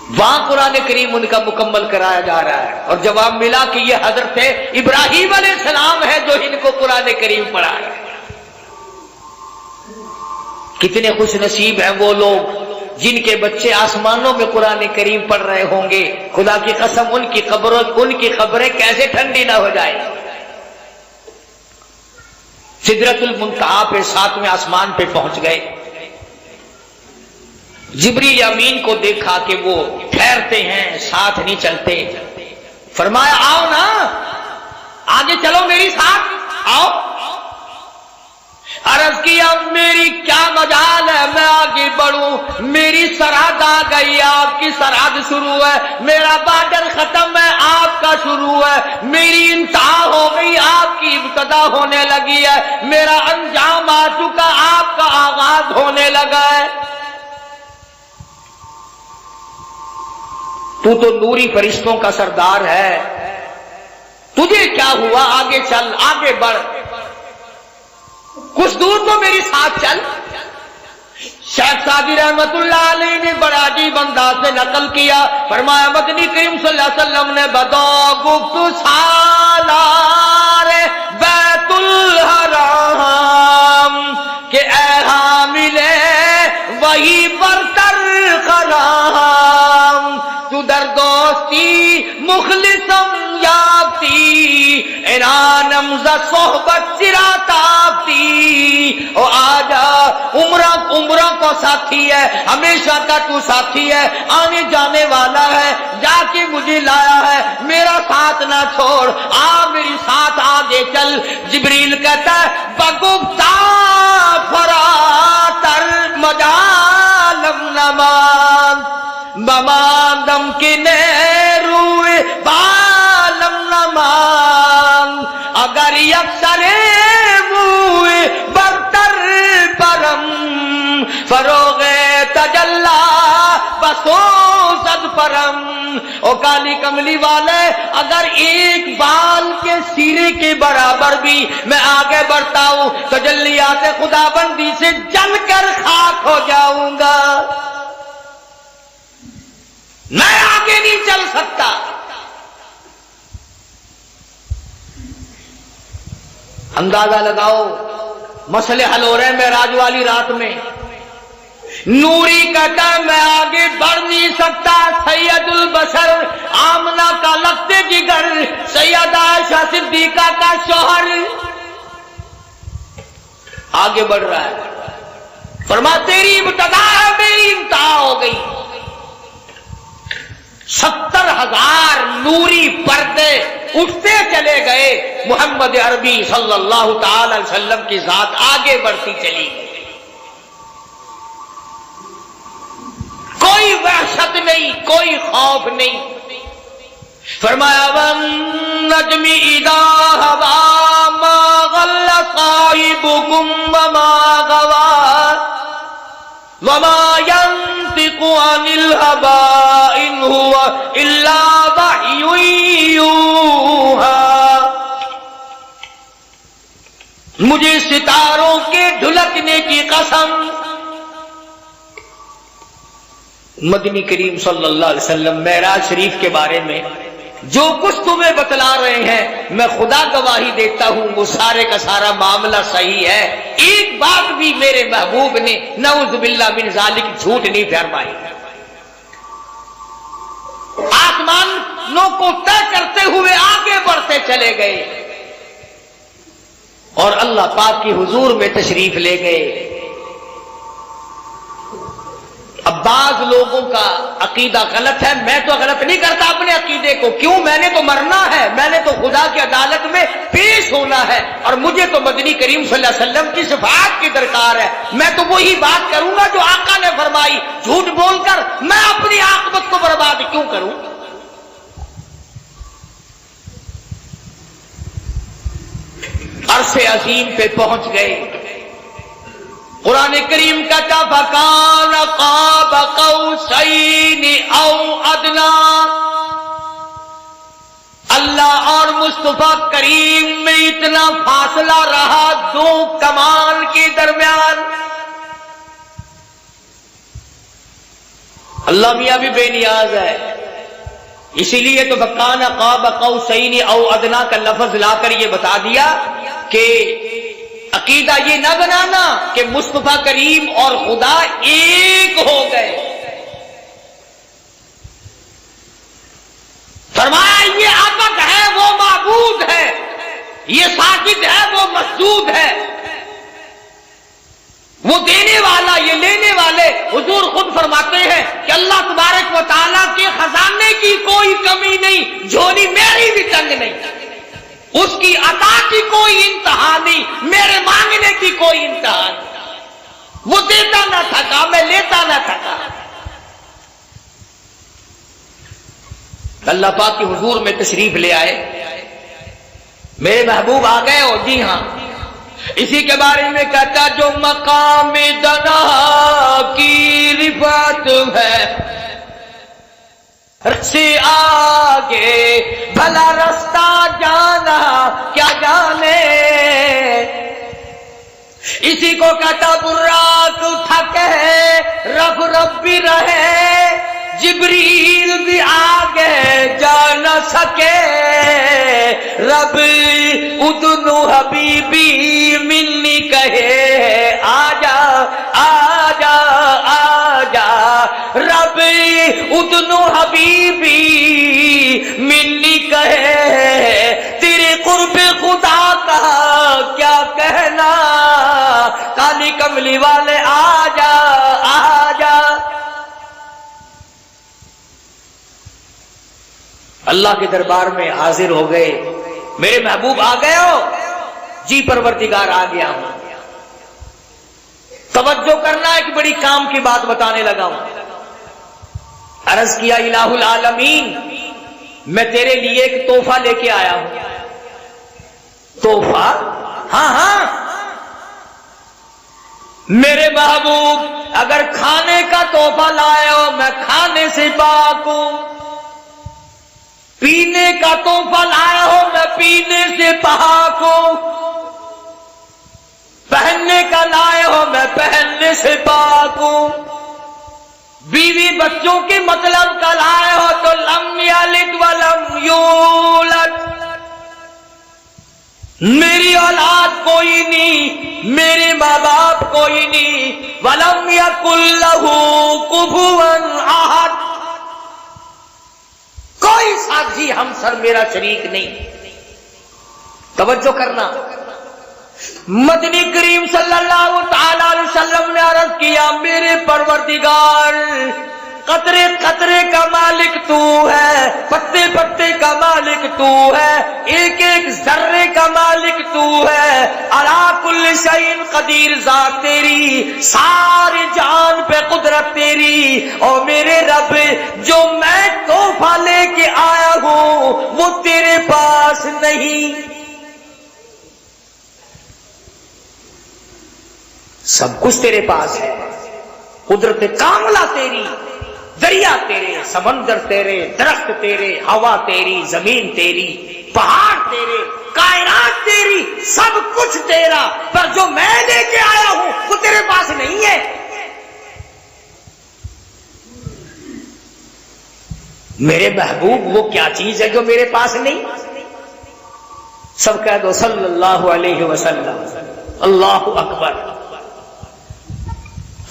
वहां कुरान करीम उनका मुकम्मल कराया जा रहा है और जवाब मिला कि ये हजरत इब्राहिम अलैहिस्सलाम है जो इनको कुरान करीम पढ़ा है। कितने खुश नसीब हैं वो लोग जिनके बच्चे आसमानों में कुरान करीम पढ़ रहे होंगे। खुदा की कसम उनकी खबरें कैसे ठंडी ना हो जाए। सिदरतुल मुंतहा पे 7वें आसमान पे पहुंच गए। जिब्रील अमीन को देखा कि वो ठहरते हैं, साथ नहीं चलते। फरमाया आओ ना, आगे चलो मेरी साथ आओ। अर्ज किया मेरी क्या मजाल है, मैं आगे बढ़ूं, मेरी सरहद आ गई, आपकी सरहद शुरू है, मेरा बॉर्डर खत्म है, आपका शुरू है, मेरी इंतहा हो गई, आपकी इब्तदा होने लगी है, मेरा अंजाम आ चुका, आपका आगाज होने लगा है। तू तो नूरी फरिश्तों का सरदार है, तुझे क्या हुआ, आगे चल, आगे बढ़, कुछ दूर तो मेरे साथ चल। शेख सादी रहमतुल्लाह अलैह ने बड़ा अजीब अंदाज से नकल किया, फरमाया मदनी करीम सल्लल्लाहु अलैहि वसल्लम ने बदो गुफ्तु सालार बैतुल हराम के ऐहा मिले वही बरतर खराम, तू दर दोस्ती मुखलिसम याबती इनानम ज़ सोहबत सिराताबती। ओ आजा, उम्रा को साथी है, हमेशा का तू साथी है, आने जाने वाला है, जाके मुझे लाया है, मेरा साथ ना छोड़, आ मेरी साथ आगे चल। जिब्रील कहता है बगुफ्ता फरातर मजालम नमान बमादम के नेरुए बालम नमान, अगर यक्सरे मुए बरतर परम फरोगे तजल्ला बसो सद परम। ओ काली कमली वाले, अगर एक बाल के सिरे के बराबर भी मैं आगे बढ़ता हूं तो तजल्लियात खुदाबंदी से जलकर खाक हो जाऊंगा, मैं आगे नहीं चल सकता। अंदाजा लगाओ, मसले हल हो रहे हैं मेराज वाली रात में। नूरी कहता मैं आगे बढ़ नहीं सकता, सैयदुल बशर आमना का लगते जिगर, सैयदा आयशा सिद्दीका का शौहर आगे बढ़ रहा है। फरमा तेरी इब्तदा है, मेरी इंतहा हो गई। 70,000 नूरी पर्दे उठते चले गए, मोहम्मद अरबी सल्लल्लाहु ताला अलैहि वसल्लम की जात आगे बढ़ती चली गई। कोई वहशत नहीं, कोई खौफ नहीं। फरमाया वन नजमी इदा हवा मा गल्ला साहिबुकुम वमा गवा वमा यंतिकु अनिल हवा इन हुवा इल्ला वह्युन यूहा। मुझे सितारों के ढुलकने की कसम, मदनी करीम सल्लल्लाहु अलैहि वसल्लम मेराज शरीफ के बारे में जो कुछ तुम्हें बतला रहे हैं, मैं खुदा गवाही देता हूं वो सारे का सारा मामला सही है। एक बात भी मेरे महबूब ने नऊज़ुबिल्लाह मिन ज़ालिक झूठ नहीं फरमाई। आसमानों को तय करते हुए आगे बढ़ते चले गए और अल्लाह पाक की हुजूर में तशरीफ ले गए। अब बाज लोगों का अकीदा गलत है, मैं तो गलत नहीं करता अपने अकीदे को, क्यों, मैंने तो मरना है, मैंने तो खुदा की अदालत में पेश होना है और मुझे तो मदनी करीम सल्लल्लाहु अलैहि वसल्लम की शफाअत की दरकार है। मैं तो वही बात करूंगा जो आका ने फरमाई, झूठ बोलकर मैं अपनी आखिरत को बर्बाद क्यों करूं। अरसे अजीम पे पहुंच गए। कुरान करीम कहता फकान क़ाब क़ौसैनि औ अदना, अल्लाह और मुस्तफा करीम में इतना फासला रहा दो कमान के दरमियान। अल्लाह मियां भी बेनियाज है, इसीलिए तो फकान क़ाब क़ौसैनि औ अदना का लफ्ज लाकर ये बता दिया कि अकीदा ये ना बनाना कि मुस्तफा करीम और खुदा एक हो गए। फरमाया ये अबद है वो माबूद है, ये साजिद है वो मसजूद है, वो देने वाला ये लेने वाले। हुजूर खुद फरमाते हैं कि अल्लाह तबारक व तआला के खजाने की कोई कमी नहीं, झोली मेरी भी तंग नहीं। उसकी अता की कोई इंतहा नहीं, मेरे मांगने की कोई इंतहा नहीं। वो देता ना थका, मैं लेता ना थका। अल्लाह पाक की हुजूर में तशरीफ ले आए, मेरे महबूब आ गए हो। जी हाँ, इसी के बारे में कहता, जो मकाम दना की रिफात है से आगे भला रास्ता जाना क्या जाने। इसी को कहता बुर्राक थके रब रब भी रहे, जिब्रील भी आगे जा न सके। रब उदनु हबीबी मिलनी कहे, आजा आजा आजा। रब उदनु हबीबी मिलनी कहे, तेरे कुर्ब खुदा का क्या कहना। काली कमली वाले आजा आजा। अल्लाह के दरबार में हाजिर हो गए, मेरे महबूब आ गए हो। जी परवरदिगार आ गया हूं। तवज्जो करना, एक बड़ी काम की बात बताने लगा हूं। अर्ज किया, इलाहुल आलमीन, मैं तेरे लिए एक तोहफा लेके आया हूं। तोहफा? हाँ हाँ मेरे महबूब, अगर खाने का तोहफा लाए हो, मैं खाने से पाक हूं। पीने का तोहफा लाए हो, मैं पीने से पाक हूं। पहनने का लाए हो, मैं पहनने से पाक हूं। बीवी बच्चों के मतलब का लाए हो तो लम यलिद वलम यूलद, मेरी औलाद कोई नहीं, मेरे माँ बाप कोई नहीं। वलम यकुल लहू कुफुवन अहद, कोई साथी हमसर मेरा शरीक नहीं। तवज्जो करना, मदनी करीम सल्लल्लाहु तआला अलैहि वसल्लम ने अर्ज किया, मेरे परवरदिगार, कतरे कतरे का मालिक तू है, पत्ते पत्ते का मालिक तू है, एक एक जर्रे का मालिक तू है। अला कुल्ल शैइन कदीर, ज़ात तेरी, सारी जान पे कुदरत तेरी। और मेरे रब, जो मैं तोहफा लेके आया हूं वो तेरे पास नहीं। सब कुछ तेरे पास है, कुदरत कामला तेरी, दरिया तेरे, समंदर तेरे, दरख्त तेरे, हवा तेरी, जमीन तेरी, पहाड़ तेरे, कायनात तेरी, सब कुछ तेरा। पर जो मैं लेके आया हूं वो तेरे पास नहीं है। मेरे महबूब, वो क्या चीज है जो मेरे पास नहीं? सब कह दो सल्लल्लाहु अलैहि वसल्लम। अल्लाहु अकबर।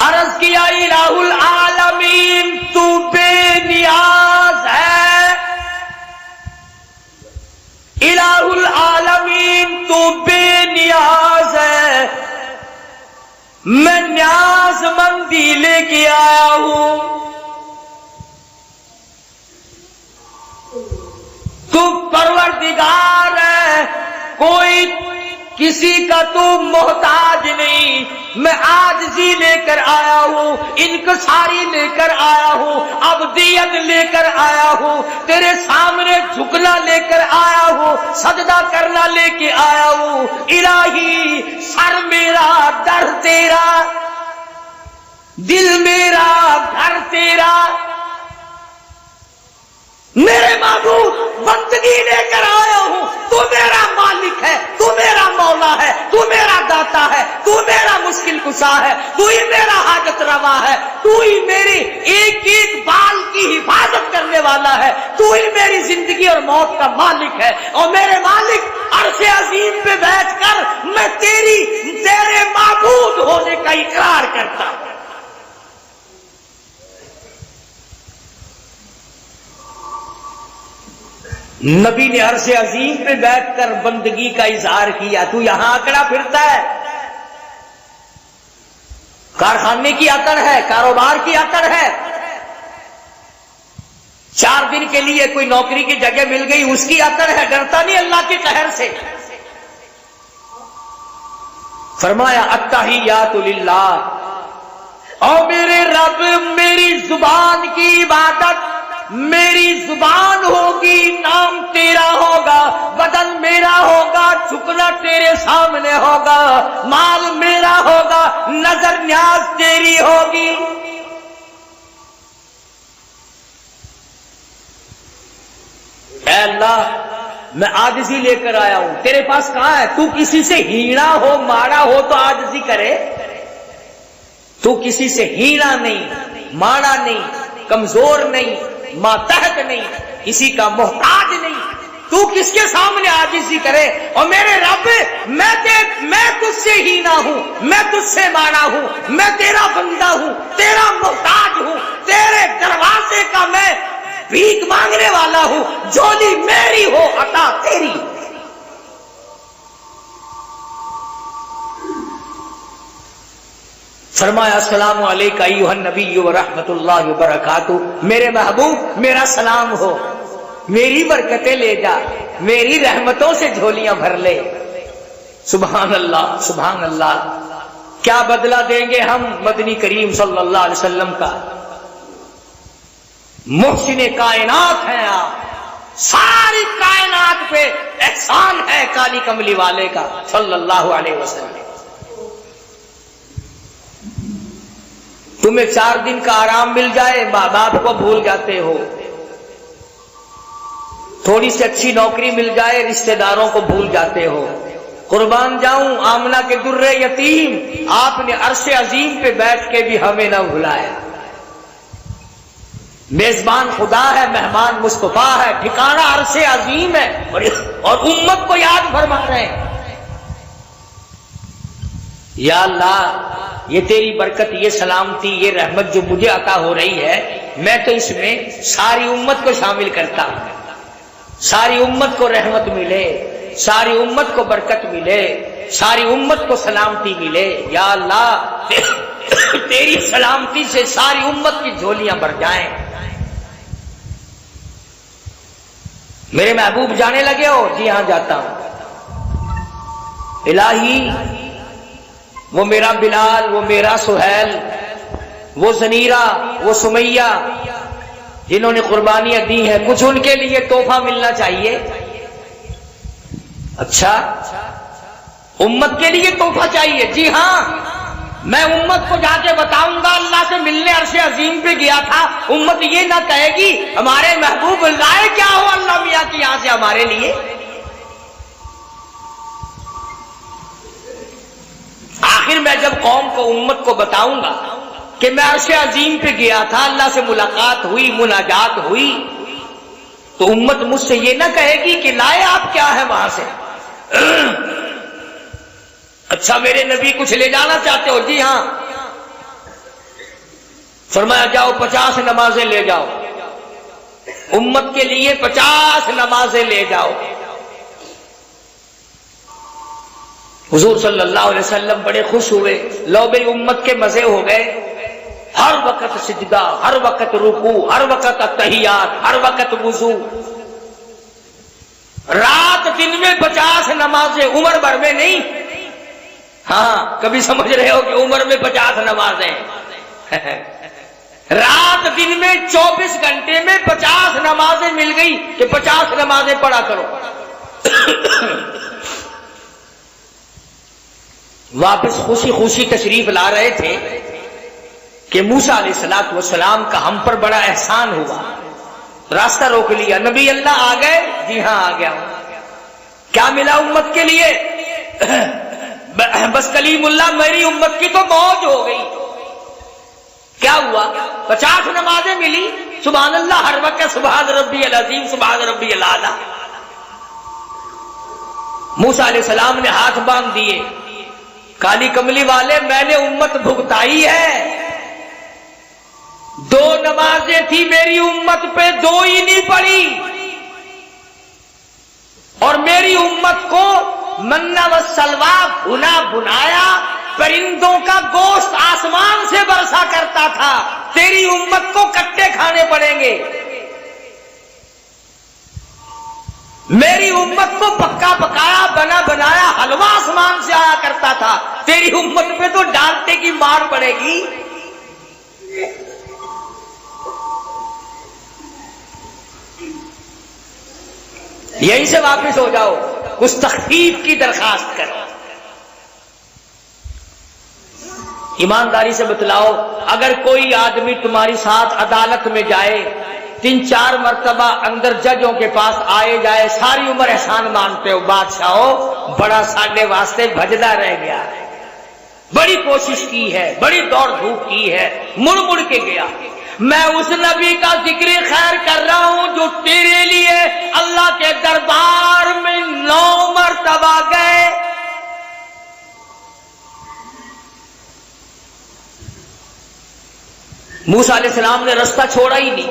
अर्ज किया, इलाहुल आलमीन, तू बेनियाज है। इलाहुल आलमीन, तू बेनियाज है। मैं न्याज़मंदी लेके आया हूं। तू परवरदिगार है, कोई किसी का तू मोहताज नहीं। मैं आजिज़ी लेकर आया हूं, इनकसारी लेकर आया हूं, अब्दियत लेकर आया हूं, तेरे सामने झुकना लेकर आया हूं, सजदा करना लेके आया हूं। इलाही, सर मेरा, दर तेरा, दिल मेरा, घर तेरा। मेरे महबूब, बंदगी लेकर आया हूं। तू मेरा मालिक है, तू मेरा मौला है, तू मेरा दाता है, तू मेरा मुश्किल कुशा है, तू ही मेरा हाजत रवा है, तू ही मेरी एक एक बाल की हिफाजत करने वाला है, तू ही मेरी जिंदगी और मौत का मालिक है। और मेरे मालिक, अर्शे अजीम पे बैठकर मैं तेरे माबूद होने का इकरार करता हूं। नबी ने अर्शे अजीम पे बैठकर बंदगी का इजहार किया। तू यहां आंकड़ा फिरता है, कारखाने की आकड़ है, कारोबार की आकड़ है, 4 दिन के लिए कोई नौकरी की जगह मिल गई, उसकी अकड़ है, डरता नहीं अल्लाह के कहर से। फरमाया अत्तहियातु लिल्लाह, और मेरे रब मेरी जुबान की इबादत, मेरी जुबान होगी, नाम तेरा होगा, बदन मेरा होगा, झुकना तेरे सामने होगा, माल मेरा होगा, नजर न्याज तेरी होगी। ऐ अल्लाह, मैं आजिज़ी लेकर आया हूं, तेरे पास कहां है? तू किसी से हीना हो, माड़ा हो तो आजिज़ी करे। तू किसी से हीना नहीं, माड़ा नहीं, कमजोर नहीं, मातहत नहीं, किसी का मोहताज नहीं, तू किसके सामने आजिज़ी करे? और मेरे रब, मैं तुझसे हीना हूं, मैं तुझसे माड़ा हूं, मैं तेरा बंदा हूं, तेरा मोहताज हूं, तेरे दरवाजे का मैं भीख मांगने वाला हूं, झोली मेरी हो, अता तेरी। फरमाया अस्सलामु अलैका अय्युहन नबी व रहमतुल्लाहि व बरकातुहू, मेरे महबूब मेरा सलाम हो, मेरी बरकतें ले जा, मेरी रहमतों से झोलियां भर ले। सुभान अल्लाह, सुभान अल्लाह। क्या बदला देंगे हम मदनी करीम सल्लल्लाहु अलैहि वसल्लम का। मुहसिने कायनात हैं आप, सारी कायनात पे एहसान है काली कमली वाले का सल्लल्लाहु अलैहि वसल्लम। तुम्हें 4 दिन का आराम मिल जाए, माँ बाप को भूल जाते हो, थोड़ी सी अच्छी नौकरी मिल जाए, रिश्तेदारों को भूल जाते हो। कुर्बान जाऊं आमना के दुर्रे यतीम, आपने अर्शे अजीम पे बैठ के भी हमें न भुलाया। मेजबान खुदा है, मेहमान मुस्तफा है, ठिकाना अर्शे अजीम है, और उम्मत को याद फरमा रहे हैं। या अल्लाह, ये तेरी बरकत, ये सलामती, ये रहमत जो मुझे अता हो रही है, मैं तो इसमें सारी उम्मत को शामिल करता हूं। सारी उम्मत को रहमत मिले, सारी उम्मत को बरकत मिले, सारी उम्मत को सलामती मिले। या अल्लाह, तेरी सलामती से सारी उम्मत की झोलियां भर जाएं। मेरे महबूब जाने लगे हो? जी हां जाता हूं। इलाही, वो मेरा बिलाल, वो मेरा सुहैल, वो जनीरा, वो सुमैया, जिन्होंने कुर्बानियां दी हैं, कुछ उनके लिए तोहफा मिलना चाहिए। अच्छा, उम्मत के लिए तोहफा चाहिए? जी हां, मैं उम्मत को जाके बताऊंगा अल्लाह से मिलने अर्शे अजीम पे गया था। उम्मत ये ना कहेगी हमारे महबूब लाए क्या हो अल्लाह मियां की यहां से हमारे लिए। आखिर मैं जब कौम को, उम्मत को बताऊंगा कि मैं अर्शे अजीम पे गया था, अल्लाह से मुलाकात हुई, मुनाजात हुई, तो उम्मत मुझसे ये ना कहेगी कि लाए आप क्या है वहां से। अच्छा, मेरे नबी कुछ ले जाना चाहते हो? जी हां। फरमाया जाओ 50 नमाजें ले जाओ, उम्मत के लिए 50 नमाजें ले जाओ। हुजूर सल्लल्लाहु अलैहि वसल्लम बड़े खुश हुए, लो भाई उम्मत के मजे हो गए। हर वक्त सिजदा, हर वक्त रुकू, हर वक्त तहियात, हर वक्त वुजू, रात दिन में 50 नमाजें, उम्र भर में नहीं। हाँ, कभी समझ रहे हो कि उम्र में 50 नमाजें रात दिन में 24 घंटे में 50 नमाजें मिल गई कि 50 नमाजें पढ़ा करो। वापस खुशी खुशी तशरीफ ला रहे थे कि मूसा अलैहिस्सलातु वस्सलाम का हम पर बड़ा एहसान हुआ। रास्ता रोक लिया, नबी अल्लाह आ गए? जी हां आ गया। क्या मिला उम्मत के लिए? बस कलीमुल्लाह, मेरी उम्मत की तो मौज हो गई। क्या हुआ? 50 नमाजें मिली। सुभान अल्लाह, हर वक्त सुभान रब्बियल अज़ीम, सुभान रब्बियल आला। मूसा अलैहिस्सलाम ने हाथ बांध दिए, काली कमली वाले मैंने उम्मत भुगताई है। 2 नमाजें थी मेरी उम्मत पे, 2 ही नहीं पड़ी, और मेरी उम्मत को मन्ना व सलवा भुना भुनाया परिंदों का गोश्त आसमान से बरसा करता था। तेरी उम्मत को कट्टे खाने पड़ेंगे। मेरी उम्मत को पक्का पकाया बना बनाया हलवा आसमान से आया करता था, तेरी उम्मत पे तो डालते की मार पड़ेगी। यहीं से वापस हो जाओ, कुछ तखफीफ की दरखास्त करो। ईमानदारी से बतलाओ, अगर कोई आदमी तुम्हारी साथ अदालत में जाए, 3-4 मरतबा अंदर जजों के पास आए जाए, सारी उम्र एहसान मानते हो, बादशाह बड़ा साढ़े वास्ते भजदा रह गया है, बड़ी कोशिश की है, बड़ी दौड़ धूप की है, मुड़ मुड़ के गया। मैं उस नबी का जिक्र खैर कर रहा हूं जो तेरे लिए अल्लाह के दरबार में 9 मरतबा गए। मूसा अलैहिस्सलाम ने रास्ता छोड़ा ही नहीं,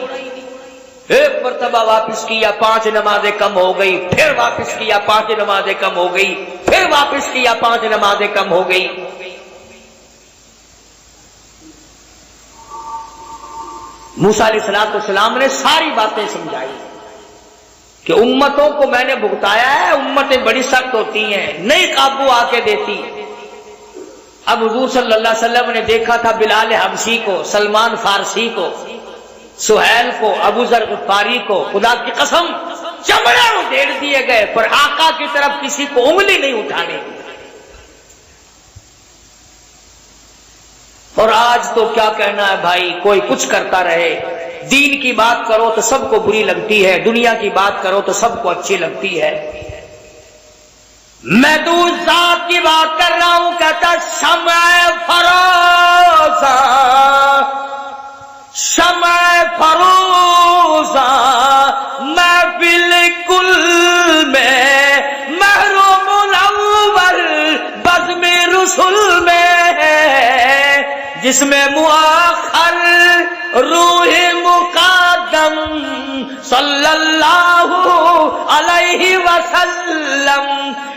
1 मरतबा वापस किया, 5 नमाजें कम हो गई, फिर वापस किया, 5 नमाजें कम हो गई, फिर वापस किया, 5 नमाजें कम हो गई। मूसा अलैहिस्सलाम ने सारी बातें समझाई कि उम्मतों को मैंने भुगताया है, उम्मतें बड़ी सख्त होती हैं, नहीं काबू आके देती। अब हुजूर सल्लल्लाहु अलैहि वसल्लम ने देखा था बिलाल हबशी को, सलमान फारसी को, सुहैल को, अबू जर गिफारी को, खुदा की कसम चमड़े उधेड़ दिए गए, पर आका की तरफ किसी को उंगली नहीं उठाने दी। और आज तो क्या कहना है भाई, कोई कुछ करता रहे, दीन की बात करो तो सबको बुरी लगती है, दुनिया की बात करो तो सबको अच्छी लगती है। मैं तो उस जात की बात कर रहा हूं, कहता शमअ फरोजा, शमअ फरोजा मैं बिल्कुल में महरूमुल अव्वल बज़्म रुसुल में है, जिसमें मुआखर रूह मुक़द्दम सल्लल्लाहु अलैहि वसल्लम।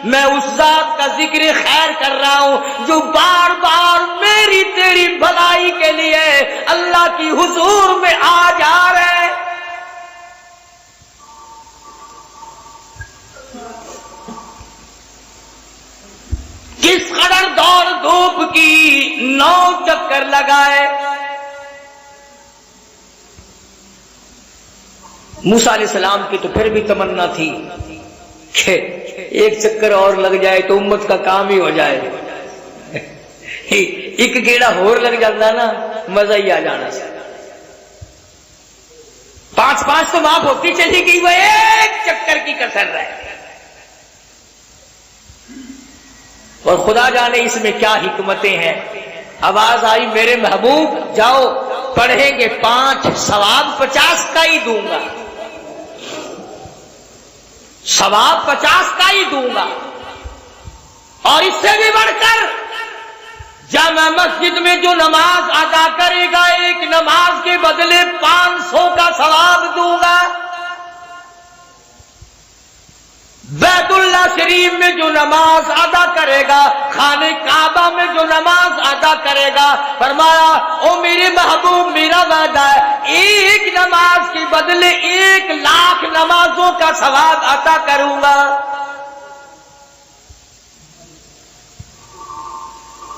मैं उस जात का जिक्र खैर कर रहा हूं जो बार बार मेरी तेरी भलाई के लिए अल्लाह की हुजूर में आ जा रहे। किस कदर दौड़ धूप की 9 चक्कर लगाए। मूसा अलैहिस्सलाम की तो फिर भी तमन्ना थी कि एक चक्कर और लग जाए तो उम्मत का काम ही हो जाए। एक गेड़ा होर लग जाता ना, मजा ही आ जाना। 5-5 तो माफ होती चली गई, वो एक चक्कर की कसर रहे। और खुदा जाने इसमें क्या हिकमतें हैं। आवाज आई, मेरे महबूब जाओ पढ़ेंगे 5, सवाब 50 का ही दूंगा, सवाब 50 का ही दूंगा। और इससे भी बढ़कर जामा मस्जिद में जो नमाज अदा करेगा, एक नमाज के बदले 500 का सवाब दूंगा। बैतुल्ला शरीफ में जो नमाज अदा करेगा, खाने काबा में जो नमाज अदा करेगा, फरमाया ओ मेरे महबूब मेरा वादा है, एक नमाज के बदले 1 लाख नमाजों का सवाब अता करूंगा।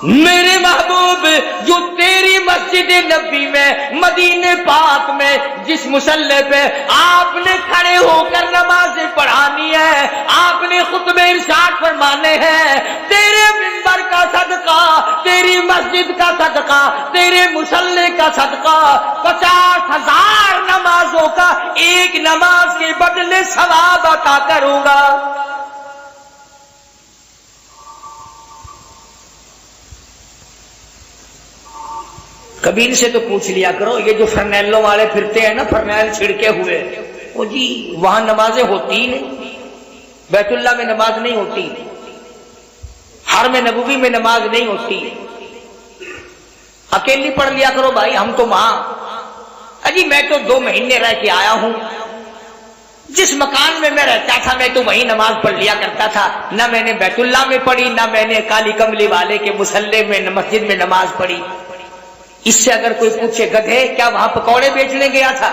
मेरे महबूब जो तेरी मस्जिद नबी में, मदीने पाक में, जिस मुसल्ले पे आपने खड़े होकर नमाज़ें पढ़ानी है, आपने खुतबे इरशाद फरमाने हैं, तेरे मिंबर का सदका, तेरी मस्जिद का सदका, तेरे मुसल्ले का सदका, 50,000 नमाजों का एक नमाज के बदले सवाब अता करूंगा। कभी इनसे तो पूछ लिया करो, ये जो फरनैलों वाले फिरते हैं ना, फरनैल छिड़के हुए, वो जी वहां नमाजें होती ही नहीं, बैतुल्ला में नमाज नहीं होती, हरम नबवी में नमाज नहीं होती। अकेली पढ़ लिया करो भाई, हम तो वहां, अजी मैं तो 2 महीने रह के आया हूं, जिस मकान में मैं रहता था मैं तो वहीं नमाज पढ़ लिया करता था, ना मैंने बैतुल्ला में पढ़ी, ना मैंने काली कमली वाले के मुसल्ले में मस्जिद में नमाज पढ़ी। इससे अगर कोई पूछे गधे क्या वहां पकौड़े बेचने गया था?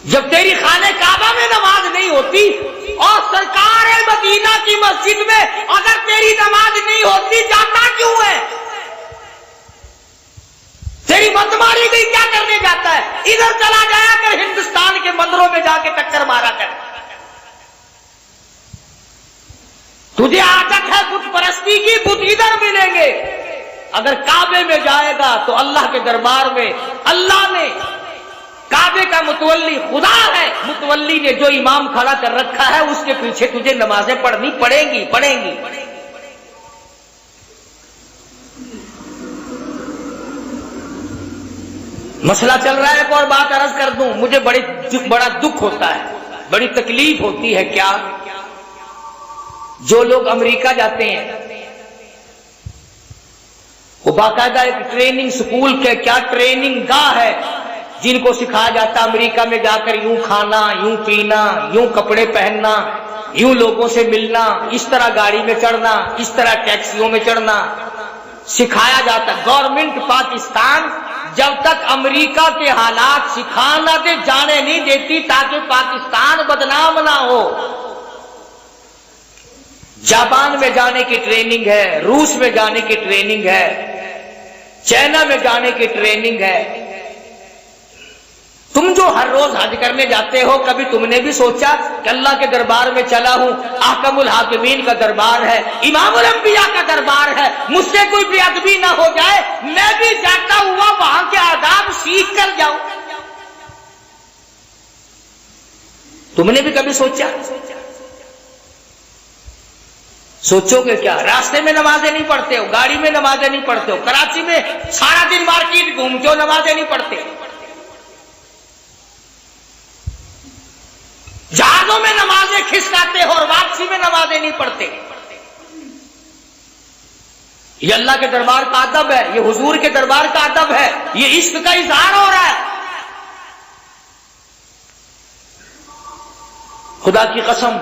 जब तेरी खाने काबा में नमाज नहीं होती और सरकार मदीना की मस्जिद में अगर तेरी नमाज नहीं होती, जाता क्यों है? तेरी मत मारी गई, क्या करने जाता है? इधर चला जाया कर, हिंदुस्तान के मंदिरों में जाके टक्कर मारा कर। तुझे आदत है बुत परस्ती की, बुत इधर मिलेंगे। अगर काबे में जाएगा तो अल्लाह के दरबार में अल्लाह ने, काबे का मुतवल्ली खुदा है, मुतवल्ली ने जो इमाम खड़ा कर रखा है उसके पीछे तुझे नमाजें पढ़नी पड़ेंगी पड़ेंगी। मसला चल रहा है। एक और बात अर्ज कर दूं, मुझे बड़ा दुख होता है, बड़ी तकलीफ होती है। क्या जो लोग अमेरिका जाते हैं वो बाकायदा एक ट्रेनिंग स्कूल के, क्या ट्रेनिंग गाह है, जिनको सिखाया जाता है अमेरिका में जाकर यूं खाना, यूं पीना, यूं कपड़े पहनना, यूं लोगों से मिलना, इस तरह गाड़ी में चढ़ना, इस तरह टैक्सियों में चढ़ना सिखाया जाता। गवर्नमेंट पाकिस्तान जब तक अमेरिका के हालात सिखाना दे जाने नहीं देती ताकि पाकिस्तान बदनाम ना हो। जापान में जाने की ट्रेनिंग है, रूस में जाने की ट्रेनिंग है, चाइना में जाने की ट्रेनिंग है। तुम जो हर रोज हज करने जाते हो, कभी तुमने भी सोचा कि अल्लाह के दरबार में चला हूं, आकमुल हाकिमीन का दरबार है, इमामुल अंबिया का दरबार है, मुझसे कोई बेअदबी ना हो जाए, मैं भी जाता हुआ वहां के आदाब सीख कर जाऊं? तुमने भी कभी सोचा? सोचोगे क्या? रास्ते में नमाजें नहीं पढ़ते हो, गाड़ी में नमाजें नहीं पढ़ते हो, कराची में सारा दिन मार्केट घूमते हो, नमाजें नहीं पढ़ते, जहाजों में नमाजें खिसकाते हो और वापसी में नमाजें नहीं पढ़ते। ये अल्लाह के दरबार का अदब है, ये हुजूर के दरबार का अदब है, ये इश्क का इजहार हो रहा है। खुदा की कसम,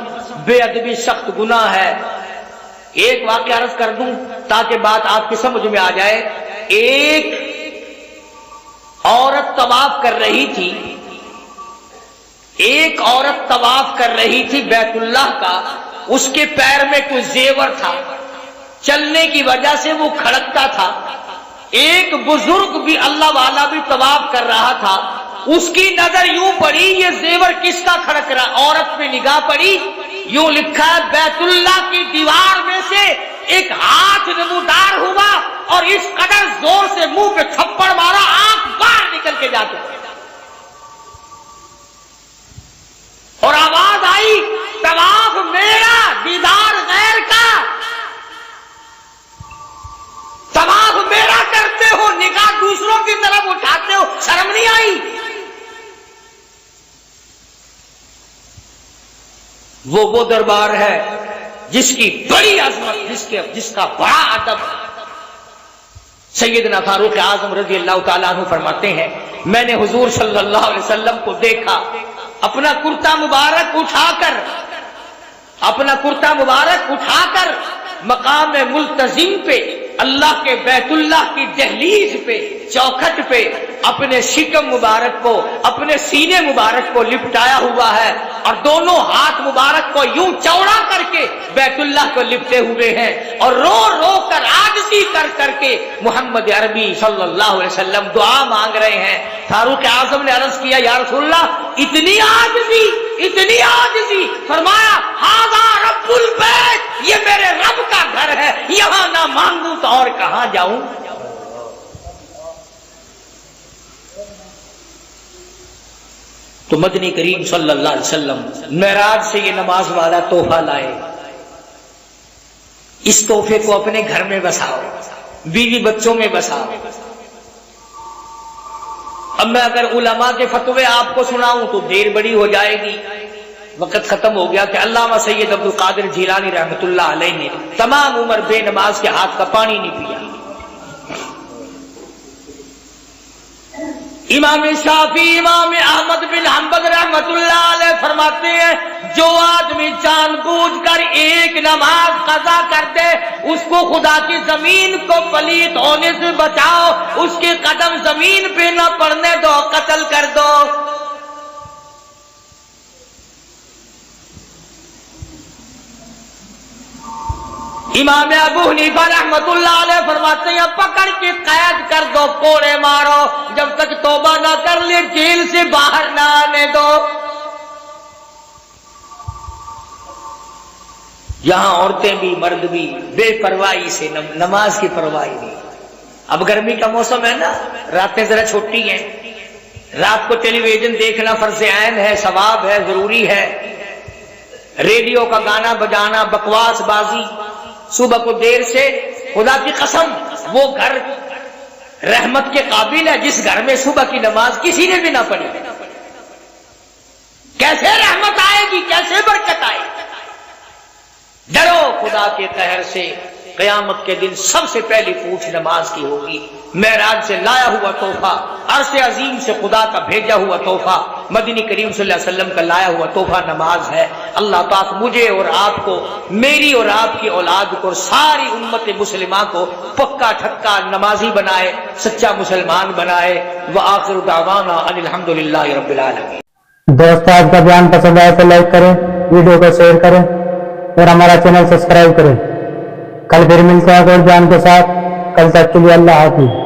बेअदबी सख्त गुनाह है। एक वाक्य अर्ज कर दूं ताकि बात आपकी समझ में आ जाए। एक औरत तवाफ कर रही थी, एक औरत तवाफ कर रही थी बैतुल्लाह का, उसके पैर में कोई जेवर था, चलने की वजह से वो खड़कता था। एक बुजुर्ग भी, अल्लाह वाला भी तवाफ कर रहा था, उसकी नजर यूं पड़ी, ये जेवर किसका खड़क रहा? औरत पे निगाह पड़ी, यूं लिखा है बैतुल्लाह की दीवार में से एक हाथ नमूदार हुआ और इस कदर जोर से मुंह पे थप्पड़ मारा, आंख बाहर निकल के जाते और आवाज आई, तवाफ मेरा, दीदार गैर का। तवाफ मेरा करते हो, निगाह दूसरों की तरफ उठाते हो, शर्म नहीं आई? वो दरबार है जिसकी बड़ी अजमत, जिसका बड़ा अदब। सैयदना फारूक आजम रजी अल्लाह ताला अन्हु फरमाते हैं, मैंने हुजूर सल्लल्लाहु अलैहि वसल्लम को देखा, अपना कुर्ता मुबारक उठाकर मकाम मुल्तजिम पे, अल्लाह के बैतुल्लाह की दहलीज पे, चौखट पे अपने शिकम मुबारक को, अपने सीने मुबारक को लिपटाया हुआ है और दोनों हाथ मुबारक को यूं चौड़ा करके बैतुल्लाह को लिपटे हुए हैं और रो रो कर, आजिज़ी कर करके मोहम्मद अरबी सल्लल्लाहु अलैहि वसल्लम दुआ मांग रहे हैं। फारूक आजम ने अर्ज किया, या रसूलल्लाह, इतनी आजिज़ी, इतनी आजिज़ी? फरमाया, हाज़ा रब्बुल बैत, ये मेरे रब का घर है, यहां ना मांगू तो और कहां जाऊं? तो मदनी करीम सल्लल्लाहु अलैहि वसल्लम मेराज से ये नमाज वाला तोहफा लाए। इस तोहफे को अपने घर में बसाओ, बीवी बच्चों में बसाओ। अब मैं अगर उलमा के फतवे आपको सुनाऊं तो देर बड़ी हो जाएगी, वक्त खत्म हो गया कि अल्लामा सैयद अब्दुल कादिर जिलानी रहमतुल्लाह अलैह ने तमाम उम्र बेनमाज के हाथ का पानी नहीं पिया। इमाम शाफी, इमाम अहमद बिन हम्बल रहमतुल्लाह अलैह फरमाते हैं, जो आदमी जानबूझकर एक नमाज कज़ा कर दे, उसको खुदा की जमीन को पलीत होने से बचाओ, उसके कदम जमीन पे न पड़ने दो, कत्ल कर दो। इमाम अबू हनीफा रहमतुल्लाह अलैह फरमाते हैं पकड़ के कैद कर दो, कोड़े मारो, जब तक तौबा ना कर ले जेल से बाहर ना आने दो। यहां औरतें भी मर्द भी बेपरवाही से नमाज की परवाही नहीं। अब गर्मी का मौसम है ना, रातें जरा छोटी हैं, रात को टेलीविजन देखना फर्ज ऐन है, सवाब है, जरूरी है। रेडियो का गाना बजाना, बकवास बाजी, सुबह को देर से, खुदा की कसम वो घर रहमत के काबिल है जिस घर में सुबह की नमाज किसी ने भी ना पढ़ी। कैसे रहमत आएगी, कैसे बरकत आएगी। डरो खुदा के कहर से, कयामत के दिन सबसे पहली पूछ नमाज की होगी। मेराज से लाया हुआ तोहफा, अर्श अजीम से खुदा का भेजा हुआ तोहफा, मदनी करीम सल्लल्लाहु अलैहि वसल्लम का लाया हुआ तोहफा नमाज है। अल्लाह पाक मुझे और आपको, मेरी और आपकी औलाद को और सारी उम्मत मुस्लिमा को पक्का ठक्का नमाजी बनाए, सच्चा मुसलमान बनाए। व आखिर दावाना अनिल हम्दुलिल्लाहि रब्बिल आलमीन। दोस्तों, आज का बयान पसंद आए तो लाइक करें, वीडियो को शेयर करें और हमारा चैनल सब्सक्राइब करें। कल फिर मिलते हैं और बयान के साथ। कल तक के लिए अल्लाह हाफिज।